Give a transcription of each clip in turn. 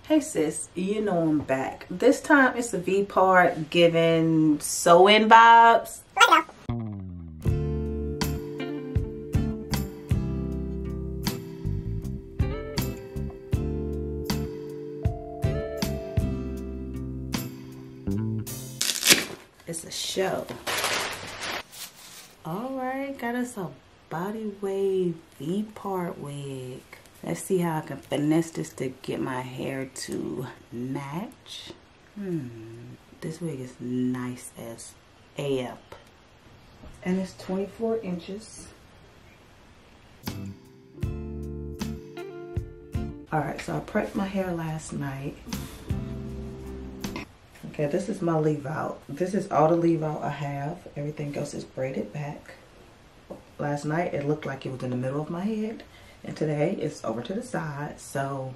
Hey sis, you know I'm back. This time it's a Vpart giving sew-in vibes. It's a show. Alright, got us a body wave Vpart wig. Let's see how I can finesse this to get my hair to match. This wig is nice as AF. And it's 24 inches. Alright, so I prepped my hair last night. Okay, this is my leave out. This is all the leave out I have. Everything else is braided back. Last night it looked like it was in the middle of my head. And today it's over to the side, so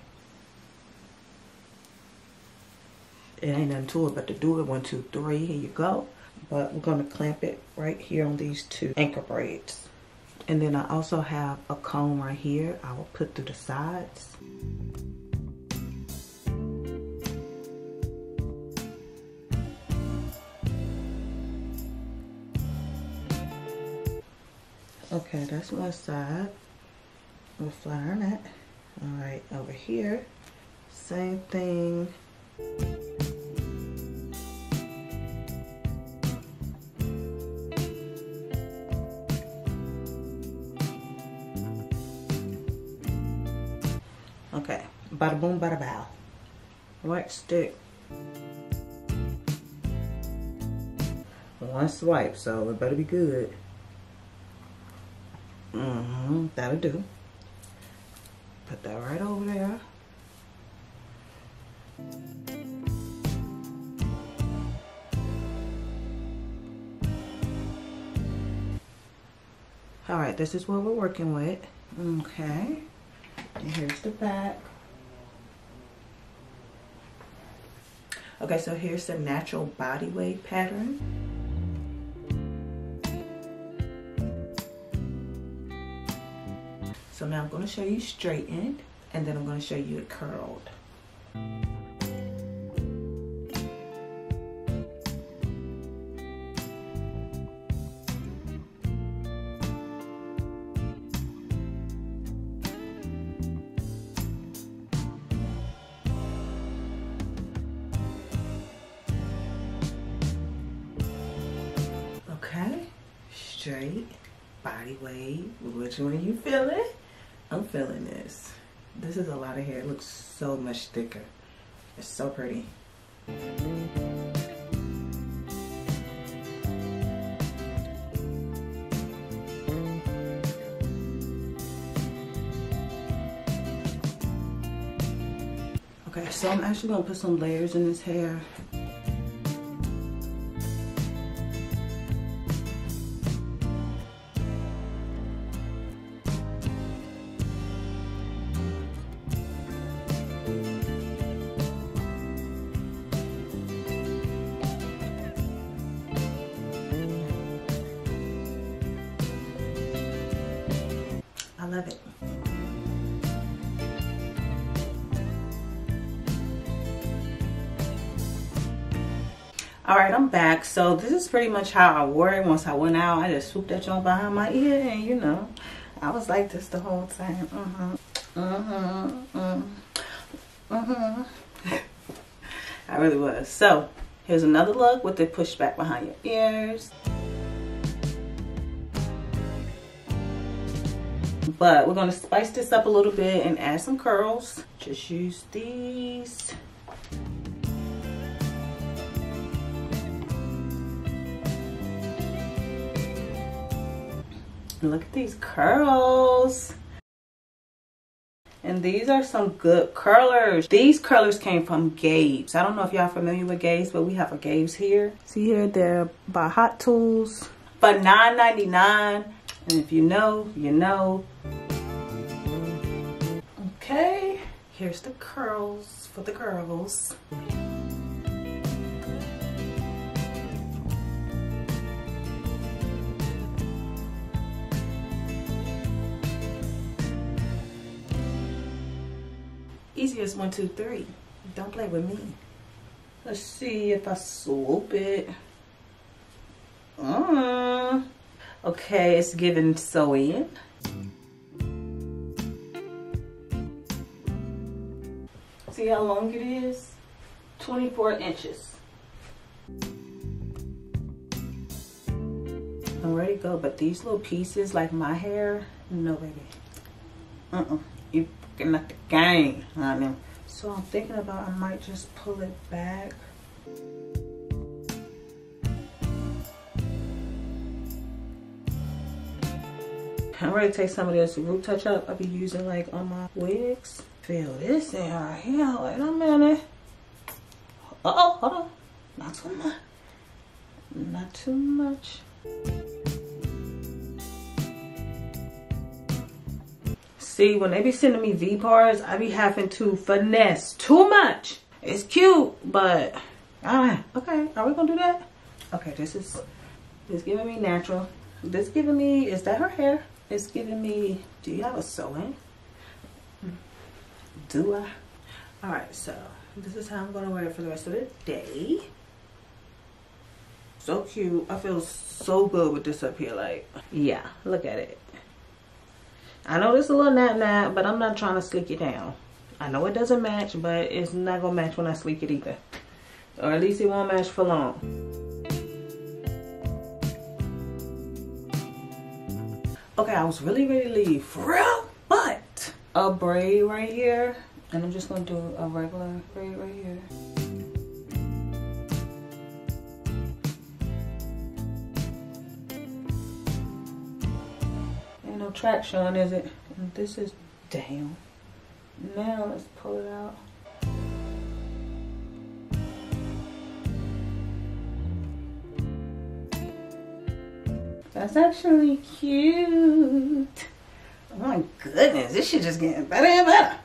it ain't nothing to it but to do it. 1, 2, 3, here you go. But we're gonna clamp it right here on these 2 anchor braids. And then I also have a comb right here I will put through the sides. Okay, that's one side. We'll flat iron that. Alright, over here, same thing. Okay, bada boom, bada bow. Right stick. One swipe, so it better be good. That'll do. Put that right over there. All right, this is what we're working with. Okay, and here's the back. Okay, so here's the natural body wave pattern. So now I'm going to show you straightened, and then I'm going to show you it curled. Okay, straight, body wave. Which one are you feeling? I'm feeling this. This is a lot of hair. It looks so much thicker. It's so pretty. Okay, so I'm actually gonna put some layers in this hair. I love it. All right, I'm back. So this is pretty much how I wore it. Once I went out, I just swooped that joint behind my ear, and you know, I was like this the whole time. I really was. So here's another look with the push back behind your ears. But we're gonna spice this up a little bit and add some curls. Just use these. Look at these curls. And these are some good curlers. These curlers came from Gabe's. I don't know if y'all familiar with Gabe's, but we have a Gabe's here. See here, they're by Hot Tools for $9.99. And if you know, you know. Okay, here's the curls for the girls. Easiest 1, 2, 3. Don't play with me. Let's see if I swoop it. Okay, it's giving sew in. See how long it is? 24 inches. I'm ready to go, but these little pieces, like my hair, no baby. You fucking not the game, honey. So I'm thinking about I might just pull it back. I'm ready to take some of this root touch up I'll be using like on my wigs. Feel this in her hair. Wait a minute. Uh-oh, hold on. Not too much. Not too much. See, when they be sending me Vparts, I be having to finesse too much. It's cute, but okay, are we gonna do that? Okay, this giving me natural. This giving me, is that her hair? It's giving me, do you have a sew-in? Do I? Alright, so this is how I'm gonna wear it for the rest of the day. So cute. I feel so good with this up here. Like, yeah, look at it. I know this is a little nap, but I'm not trying to sleek it down. I know it doesn't match, but it's not gonna match when I sleek it either. Or at least it won't match for long. Okay, I was really ready to leave for real, but a braid right here, and I'm just gonna do a regular braid right here. Ain't no traction, is it? And this is down. Now let's pull it out. That's actually cute. Oh my goodness, this shit just getting better and better.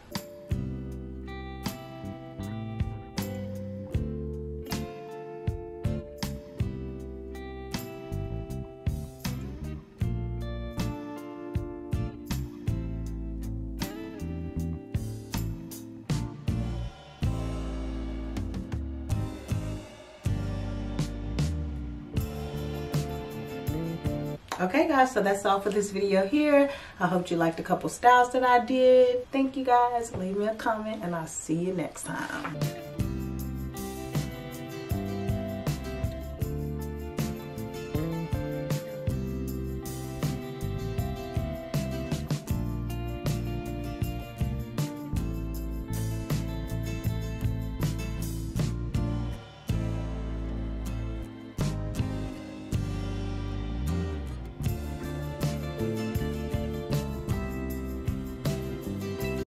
Okay guys, so that's all for this video here. I hope you liked a couple styles that I did. Thank you guys. Leave me a comment and I'll see you next time.